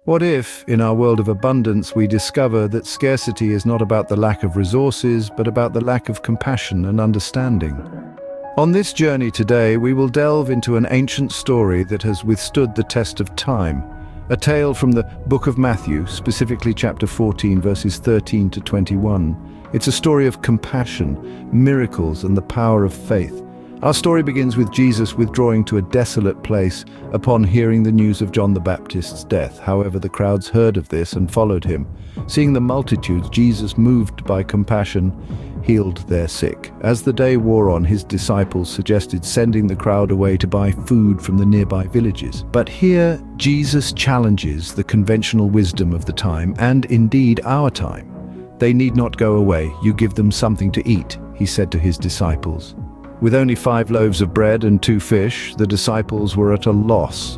What if, in our world of abundance, we discover that scarcity is not about the lack of resources, but about the lack of compassion and understanding? On this journey today, we will delve into an ancient story that has withstood the test of time, a tale from the book of Matthew, specifically chapter 14, verses 13 to 21. It's a story of compassion, miracles, and the power of faith. Our story begins with Jesus withdrawing to a desolate place upon hearing the news of John the Baptist's death. However, the crowds heard of this and followed him. Seeing the multitudes, Jesus, moved by compassion, healed their sick. As the day wore on, his disciples suggested sending the crowd away to buy food from the nearby villages. But here, Jesus challenges the conventional wisdom of the time, and indeed our time. "They need not go away. You give them something to eat," he said to his disciples. With only 5 loaves of bread and 2 fish, the disciples were at a loss.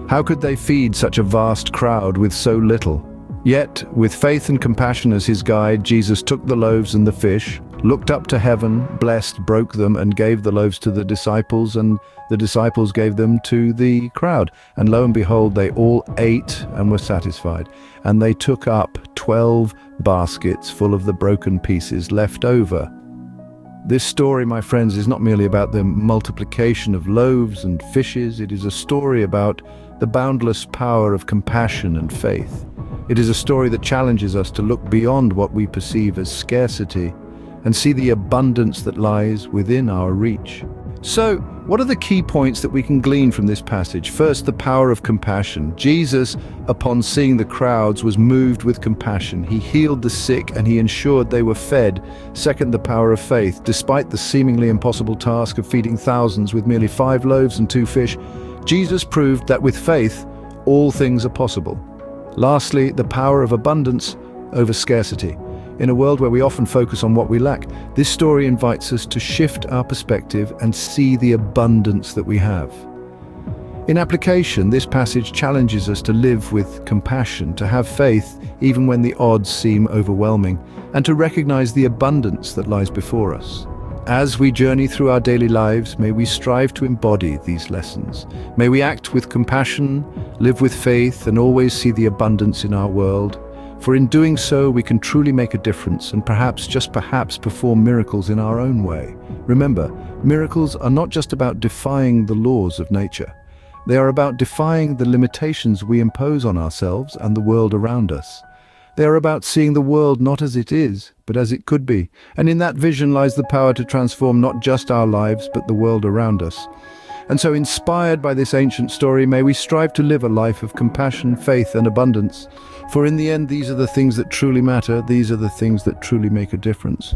How could they feed such a vast crowd with so little? Yet, with faith and compassion as his guide, Jesus took the loaves and the fish, looked up to heaven, blessed, broke them, and gave the loaves to the disciples, and the disciples gave them to the crowd. And lo and behold, they all ate and were satisfied. And they took up 12 baskets full of the broken pieces left over. This story, my friends, is not merely about the multiplication of loaves and fishes. It is a story about the boundless power of compassion and faith. It is a story that challenges us to look beyond what we perceive as scarcity and see the abundance that lies within our reach. So, what are the key points that we can glean from this passage? First, the power of compassion. Jesus, upon seeing the crowds, was moved with compassion. He healed the sick and he ensured they were fed. Second, the power of faith. Despite the seemingly impossible task of feeding thousands with merely 5 loaves and 2 fish, Jesus proved that with faith, all things are possible. Lastly, the power of abundance over scarcity. In a world where we often focus on what we lack, this story invites us to shift our perspective and see the abundance that we have. In application, this passage challenges us to live with compassion, to have faith even when the odds seem overwhelming, and to recognize the abundance that lies before us. As we journey through our daily lives, may we strive to embody these lessons. May we act with compassion, live with faith, and always see the abundance in our world. For in doing so, we can truly make a difference and perhaps, just perhaps, perform miracles in our own way. Remember, miracles are not just about defying the laws of nature. They are about defying the limitations we impose on ourselves and the world around us. They are about seeing the world not as it is, but as it could be. And in that vision lies the power to transform not just our lives, but the world around us. And so, inspired by this ancient story, may we strive to live a life of compassion, faith, and abundance. For in the end, these are the things that truly matter. These are the things that truly make a difference.